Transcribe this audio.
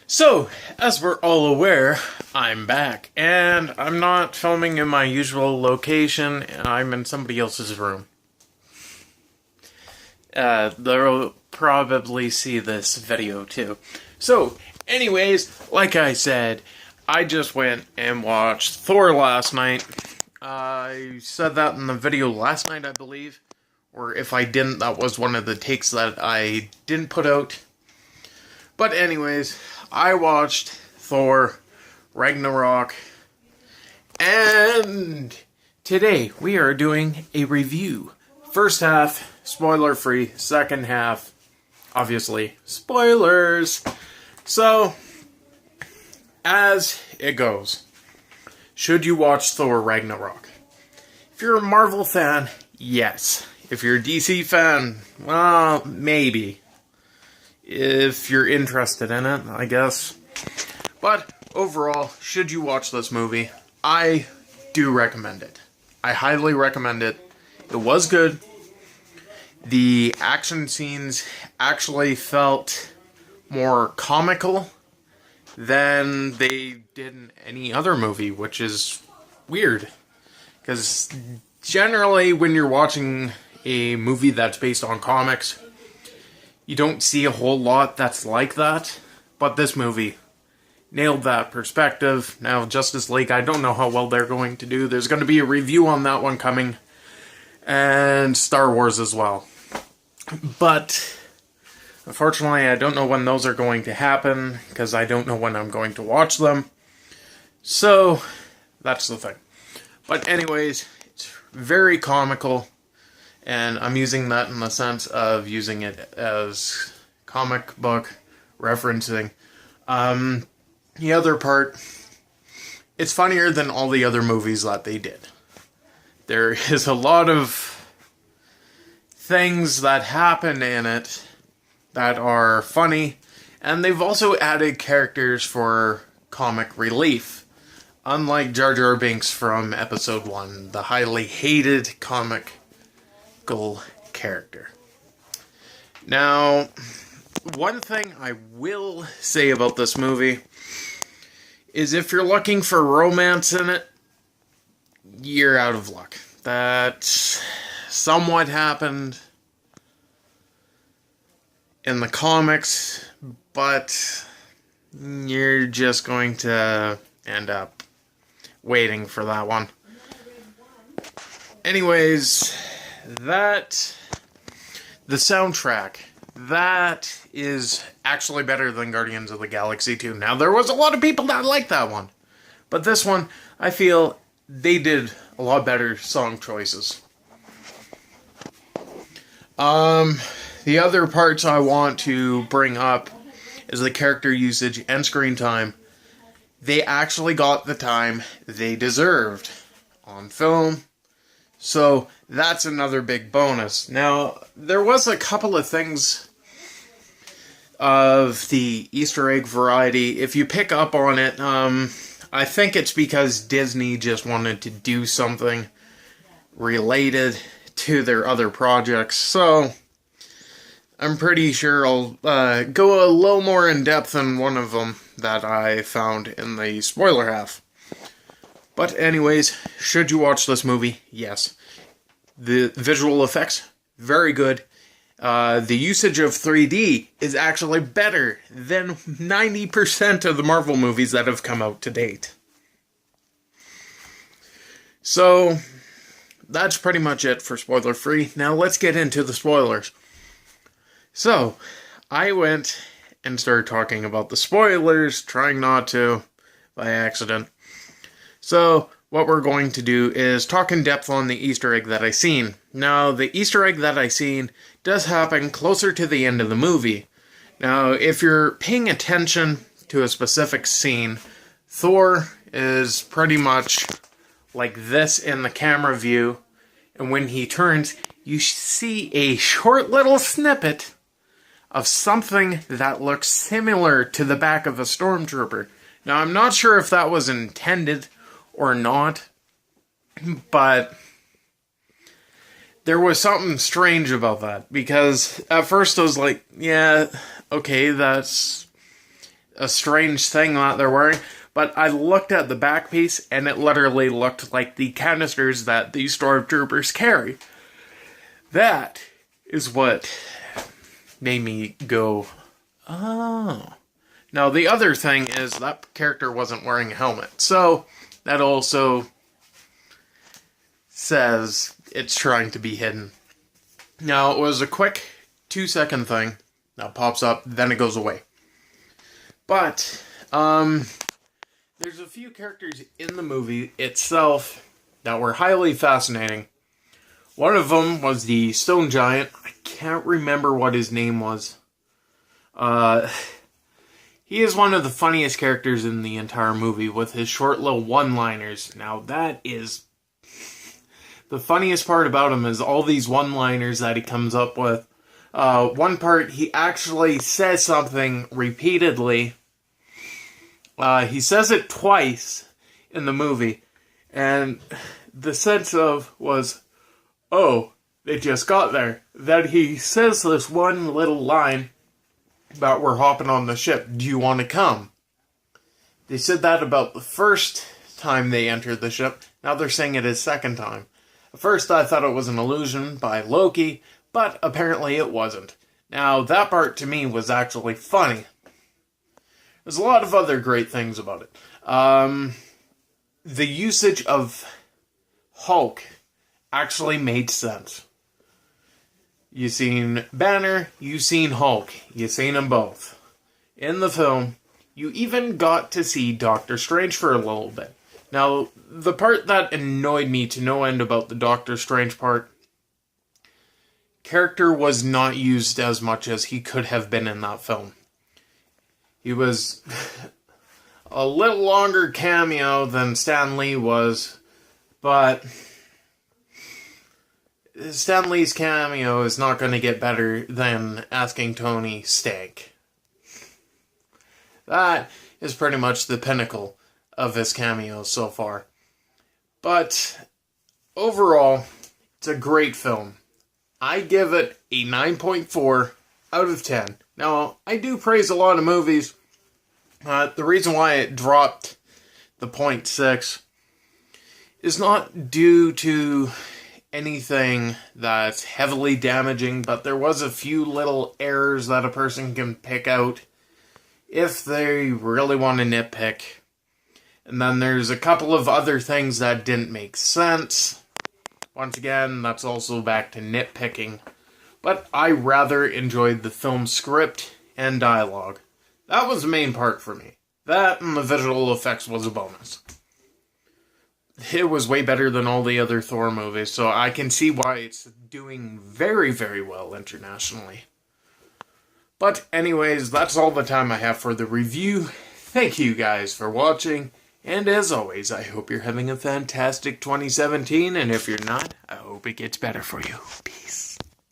So, as we're all aware, I'm back, and I'm not filming in my usual location, I'm in somebody else's room. They'll probably see this video too. So, anyways, like I said, I just went and watched Thor last night. I said that in the video last night, I believe. Or if I didn't, that was one of the takes that I didn't put out. But anyways, I watched Thor Ragnarok, and today we are doing a review. First half, spoiler-free. Second half, obviously, spoilers. So, as it goes, should you watch Thor Ragnarok? If you're a Marvel fan, yes. If you're a DC fan, well, maybe. If you're interested in it, I guess. But overall, should you watch this movie? I do recommend it. I highly recommend it. It was good. The action scenes actually felt more comical than they did in any other movie, which is weird. Because generally, when you're watching a movie that's based on comics, you don't see a whole lot that's like that, but this movie nailed that perspective. Now, Justice League, I don't know how well they're going to do. There's going to be a review on that one coming, and Star Wars as well. But, unfortunately, I don't know when those are going to happen, because I don't know when I'm going to watch them. So, that's the thing. But anyways, it's very comical. And I'm using that in the sense of using it as comic book referencing. The other part, it's funnier than all the other movies that they did. There is a lot of things that happen in it that are funny, and they've also added characters for comic relief. Unlike Jar Jar Binks from Episode 1, the highly hated comic character. Now, one thing I will say about this movie is if you're looking for romance in it, you're out of luck. That somewhat happened in the comics, but you're just going to end up waiting for that one. Anyways, the soundtrack, that is actually better than Guardians of the Galaxy 2. Now, there was a lot of people that liked that one, but this one, I feel they did a lot better song choices. The other parts I want to bring up is the character usage and screen time. They actually got the time they deserved on film. So, that's another big bonus. Now, there was a couple of things of the Easter egg variety. If you pick up on it, I think it's because Disney just wanted to do something related to their other projects. So, I'm pretty sure I'll go a little more in depth in one of them that I found in the spoiler half. But anyways, should you watch this movie? Yes. The visual effects, very good. The usage of 3D is actually better than 90% of the Marvel movies that have come out to date. So, that's pretty much it for spoiler free. Now let's get into the spoilers. So, I went and started talking about the spoilers, trying not to, by accident. So, what we're going to do is talk in depth on the Easter egg that I seen. Now, the Easter egg that I seen does happen closer to the end of the movie. Now, if you're paying attention to a specific scene, Thor is pretty much like this in the camera view, and when he turns, you see a short little snippet of something that looks similar to the back of a stormtrooper. Now, I'm not sure if that was intended or not, but there was something strange about that, because at first I was like, yeah, okay, that's a strange thing that they're wearing. But I looked at the back piece, and it literally looked like the canisters that the stormtroopers carry. That is what made me go, oh. Now, the other thing is that character wasn't wearing a helmet. So, that also says it's trying to be hidden. Now, it was a quick 2-second thing that pops up, then it goes away. But, there's a few characters in the movie itself that were highly fascinating. One of them was the stone giant. I can't remember what his name was. He is one of the funniest characters in the entire movie with his short little one-liners. Now that is... the funniest part about him is all these one-liners that he comes up with. One part, he actually says something repeatedly. He says it twice in the movie. And the sense of was, oh, they just got there. Then he says this one little line about we're hopping on the ship. Do you want to come? They said that about the first time they entered the ship. Now they're saying it a second time. At first I thought it was an illusion by Loki, but apparently it wasn't. Now that part to me was actually funny. There's a lot of other great things about it. The usage of Hulk actually made sense. You seen Banner, you seen Hulk. You seen them both. In the film, you even got to see Doctor Strange for a little bit. Now, the part that annoyed me to no end about the Doctor Strange part, character was not used as much as he could have been in that film. He was a little longer cameo than Stan Lee was, but Stan Lee's cameo is not going to get better than asking Tony Stank. That is pretty much the pinnacle of his cameos so far. But overall, it's a great film. I give it a 9.4 out of 10. Now, I do praise a lot of movies. The reason why it dropped the 0.6 is not due to anything that's heavily damaging, but there was a few little errors that a person can pick out if they really want to nitpick. And then there's a couple of other things that didn't make sense. Once again, that's also back to nitpicking. But I rather enjoyed the film script and dialogue. That was the main part for me. That and the visual effects was a bonus. It was way better than all the other Thor movies, so I can see why it's doing very, very well internationally. But anyways, that's all the time I have for the review. Thank you guys for watching, and as always, I hope you're having a fantastic 2017, and if you're not, I hope it gets better for you. Peace.